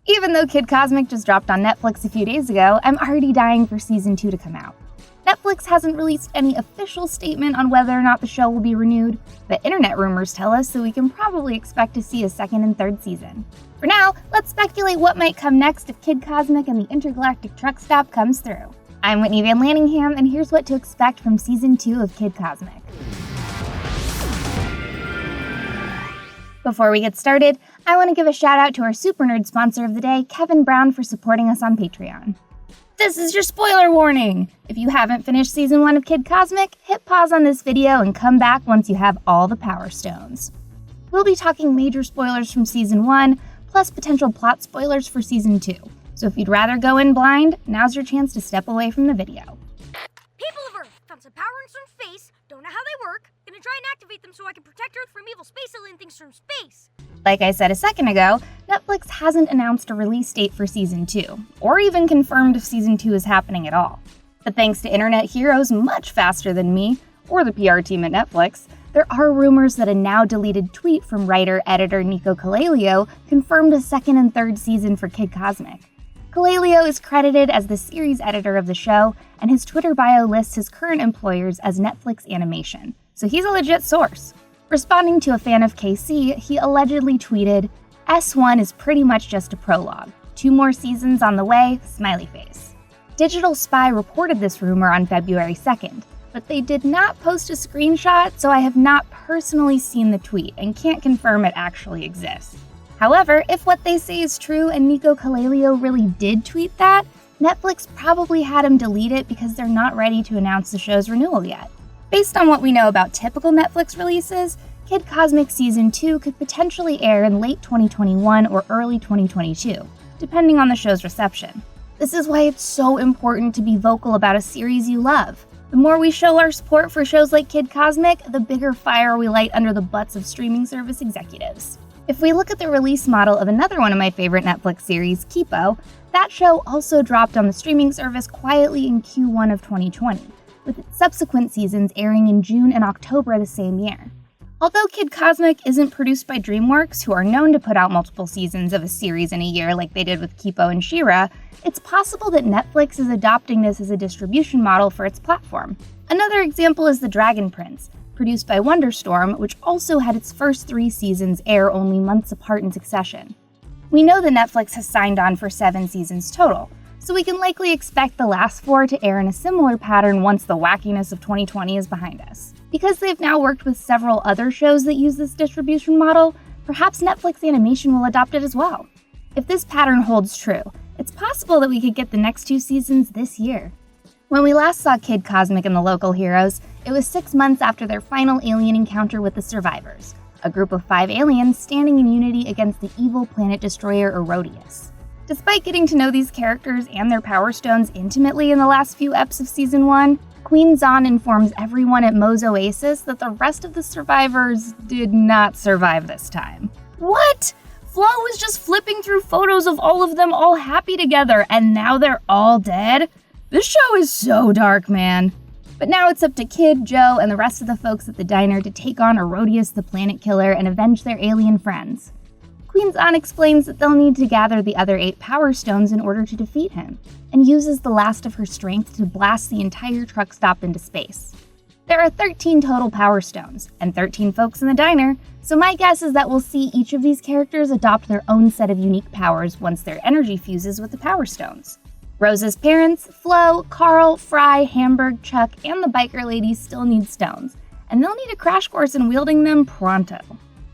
Even though Kid Cosmic just dropped on Netflix a few days ago, I'm already dying for Season 2 to come out. Netflix hasn't released any official statement on whether or not the show will be renewed, but internet rumors tell us that we can probably expect to see a second and third season. For now, let's speculate what might come next if Kid Cosmic and the Intergalactic Truck Stop comes through. I'm Whitney Van Laningham, and here's what to expect from Season 2 of Kid Cosmic. Before we get started, I want to give a shout out to our super nerd sponsor of the day, Kevin Brown, for supporting us on Patreon. This is your spoiler warning! If you haven't finished Season 1 of Kid Cosmic, hit pause on this video and come back once you have all the Power Stones. We'll be talking major spoilers from Season 1, plus potential plot spoilers for Season 2. So if you'd rather go in blind, now's your chance to step away from the video. People of Earth found some power in some space, don't know how they work, gonna try and activate them so I can protect Earth from evil space alien things from space. Like I said a second ago, Netflix hasn't announced a release date for Season 2, or even confirmed if Season 2 is happening at all. But thanks to internet heroes much faster than me, or the PR team at Netflix, there are rumors that a now-deleted tweet from writer-editor Nico Coelho confirmed a second and third season for Kid Cosmic. Coelho is credited as the series editor of the show, and his Twitter bio lists his current employers as Netflix Animation, so he's a legit source. Responding to a fan of KC, he allegedly tweeted, S1 is pretty much just a prologue. 2 more seasons on the way, smiley face. Digital Spy reported this rumor on February 2nd, but they did not post a screenshot, so I have not personally seen the tweet and can't confirm it actually exists. However, if what they say is true and Nico Coelho really did tweet that, Netflix probably had him delete it because they're not ready to announce the show's renewal yet. Based on what we know about typical Netflix releases, Kid Cosmic Season 2 could potentially air in late 2021 or early 2022, depending on the show's reception. This is why it's so important to be vocal about a series you love. The more we show our support for shows like Kid Cosmic, the bigger fire we light under the butts of streaming service executives. If we look at the release model of another one of my favorite Netflix series, Kipo, that show also dropped on the streaming service quietly in Q1 of 2020, with its subsequent seasons airing in June and October the same year. Although Kid Cosmic isn't produced by DreamWorks, who are known to put out multiple seasons of a series in a year like they did with Kipo and She-Ra, it's possible that Netflix is adopting this as a distribution model for its platform. Another example is The Dragon Prince, produced by Wonderstorm, which also had its first 3 seasons air only months apart in succession. We know that Netflix has signed on for 7 seasons total, so we can likely expect the last 4 to air in a similar pattern once the wackiness of 2020 is behind us. Because they've now worked with several other shows that use this distribution model, perhaps Netflix Animation will adopt it as well. If this pattern holds true, it's possible that we could get the next 2 seasons this year. When we last saw Kid Cosmic and the local heroes, it was 6 months after their final alien encounter with the Survivors, a group of 5 aliens standing in unity against the evil planet destroyer Erodius. Despite getting to know these characters and their Power Stones intimately in the last few eps of Season 1, Queen Zahn informs everyone at Mo's Oasis that the rest of the survivors did not survive this time. What? Flo was just flipping through photos of all of them all happy together, and now they're all dead? This show is so dark, man. But now it's up to Kid, Joe, and the rest of the folks at the diner to take on Erodius the Planet Killer and avenge their alien friends. Queen Zahn explains that they'll need to gather the other 8 Power Stones in order to defeat him, and uses the last of her strength to blast the entire truck stop into space. There are 13 total Power Stones, and 13 folks in the diner, so my guess is that we'll see each of these characters adopt their own set of unique powers once their energy fuses with the Power Stones. Rose's parents, Flo, Carl, Fry, Hamburg, Chuck, and the biker ladies still need stones, and they'll need a crash course in wielding them pronto.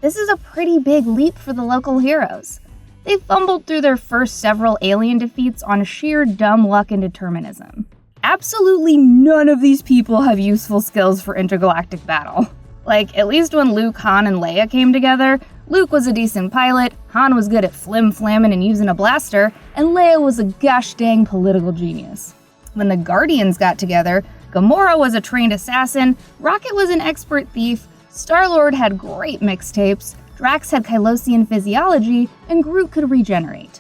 This is a pretty big leap for the local heroes. They've fumbled through their first several alien defeats on sheer dumb luck and determinism. Absolutely none of these people have useful skills for intergalactic battle. Like, at least when Luke, Han, and Leia came together, Luke was a decent pilot, Han was good at flim-flamming and using a blaster, and Leia was a gosh dang political genius. When the Guardians got together, Gamora was a trained assassin, Rocket was an expert thief, Star-Lord had great mixtapes, Drax had Kylosian physiology, and Groot could regenerate.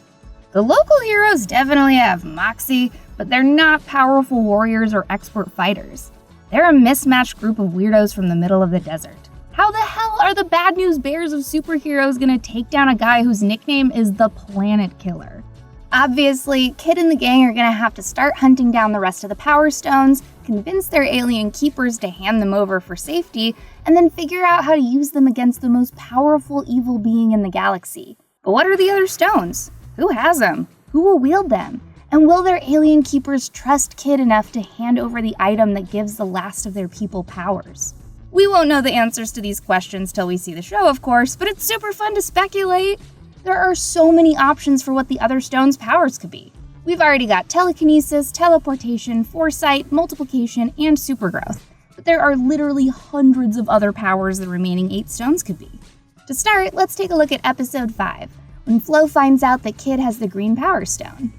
The local heroes definitely have moxie, but they're not powerful warriors or expert fighters. They're a mismatched group of weirdos from the middle of the desert. How the hell are the bad news bears of superheroes gonna take down a guy whose nickname is the Planet Killer? Obviously, Kid and the gang are gonna have to start hunting down the rest of the Power Stones, convince their alien keepers to hand them over for safety, and then figure out how to use them against the most powerful evil being in the galaxy. But what are the other stones? Who has them? Who will wield them? And will their alien keepers trust Kid enough to hand over the item that gives the last of their people powers? We won't know the answers to these questions till we see the show, of course, but it's super fun to speculate. There are so many options for what the other stones' powers could be. We've already got telekinesis, teleportation, foresight, multiplication, and supergrowth. But there are literally hundreds of other powers the remaining 8 stones could be. To start, let's take a look at episode 5, when Flo finds out that Kid has the green power stone.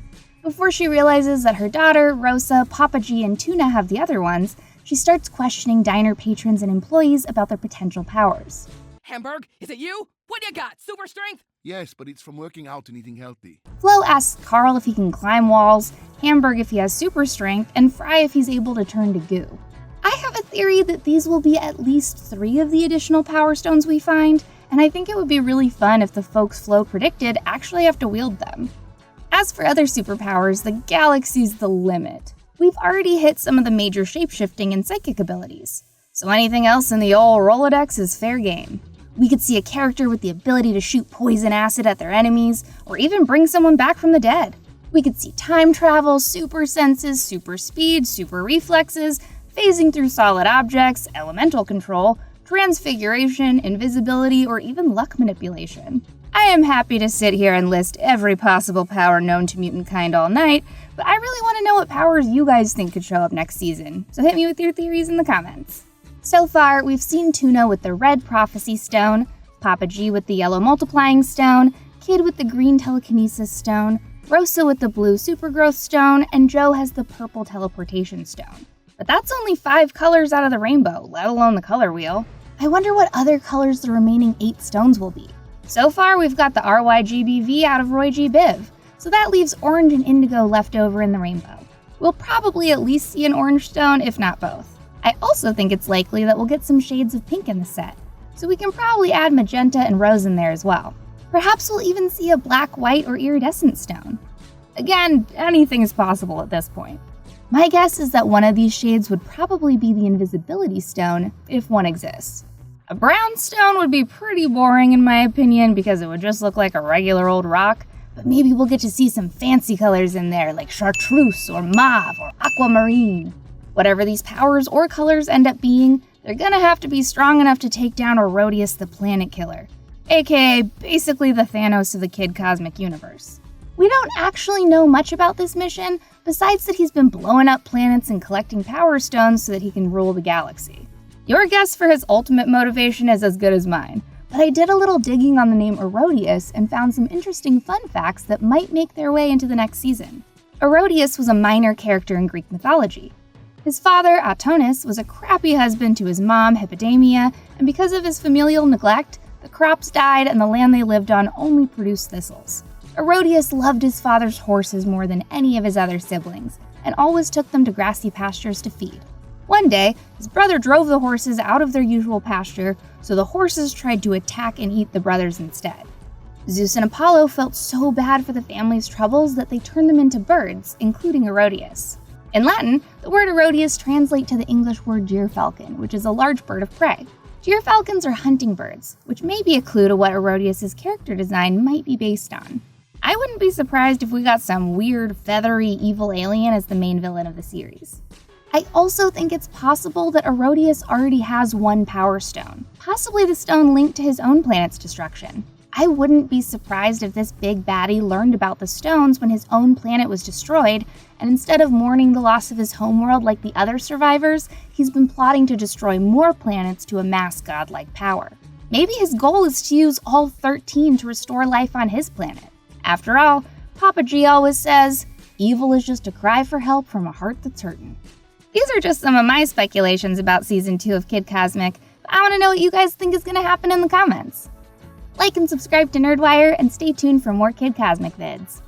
Before she realizes that her daughter, Rosa, Papa G, and Tuna have the other ones, she starts questioning diner patrons and employees about their potential powers. Hamburg, is it you? What you got, super strength? Yes, but it's from working out and eating healthy. Flo asks Carl if he can climb walls, Hamburg if he has super strength, and Fry if he's able to turn to goo. I have a theory that these will be at least 3 of the additional power stones we find, and I think it would be really fun if the folks Flo predicted actually have to wield them. As for other superpowers, the galaxy's the limit. We've already hit some of the major shapeshifting and psychic abilities, so anything else in the old Rolodex is fair game. We could see a character with the ability to shoot poison acid at their enemies, or even bring someone back from the dead. We could see time travel, super senses, super speed, super reflexes, phasing through solid objects, elemental control, transfiguration, invisibility, or even luck manipulation. I am happy to sit here and list every possible power known to mutant kind all night, but I really want to know what powers you guys think could show up next season, so hit me with your theories in the comments. So far, we've seen Tuna with the red prophecy stone, Papa G with the yellow multiplying stone, Kid with the green telekinesis stone, Rosa with the blue supergrowth stone, and Joe has the purple teleportation stone. But that's only 5 colors out of the rainbow, let alone the color wheel. I wonder what other colors the remaining 8 stones will be. So far, we've got the RYGBV out of Roy G. Biv, so that leaves orange and indigo left over in the rainbow. We'll probably at least see an orange stone, if not both. I also think it's likely that we'll get some shades of pink in the set, so we can probably add magenta and rose in there as well. Perhaps we'll even see a black, white, or iridescent stone. Again, anything is possible at this point. My guess is that one of these shades would probably be the invisibility stone, if one exists. A brown stone would be pretty boring in my opinion because it would just look like a regular old rock, but maybe we'll get to see some fancy colors in there like chartreuse or mauve or aquamarine. Whatever these powers or colors end up being, they're gonna have to be strong enough to take down Herodias the Planet Killer, aka basically the Thanos of the Kid Cosmic Universe. We don't actually know much about this mission, besides that he's been blowing up planets and collecting power stones so that he can rule the galaxy. Your guess for his ultimate motivation is as good as mine, but I did a little digging on the name Herodias and found some interesting fun facts that might make their way into the next season. Herodias was a minor character in Greek mythology. His father, Autonis, was a crappy husband to his mom, Hippodamia, and because of his familial neglect, the crops died and the land they lived on only produced thistles. Herodias loved his father's horses more than any of his other siblings, and always took them to grassy pastures to feed. One day, his brother drove the horses out of their usual pasture, so the horses tried to attack and eat the brothers instead. Zeus and Apollo felt so bad for the family's troubles that they turned them into birds, including Herodias. In Latin, the word Herodias translates to the English word gyrfalcon, which is a large bird of prey. Gyrfalcons are hunting birds, which may be a clue to what Herodias' character design might be based on. I wouldn't be surprised if we got some weird, feathery, evil alien as the main villain of the series. I also think it's possible that Herodias already has one power stone, possibly the stone linked to his own planet's destruction. I wouldn't be surprised if this big baddie learned about the stones when his own planet was destroyed, and instead of mourning the loss of his homeworld like the other survivors, he's been plotting to destroy more planets to amass godlike power. Maybe his goal is to use all 13 to restore life on his planet. After all, Papa G always says, evil is just a cry for help from a heart that's hurting. These are just some of my speculations about Season 2 of Kid Cosmic, but I want to know what you guys think is going to happen in the comments. Like and subscribe to Nerdwire, and stay tuned for more Kid Cosmic vids.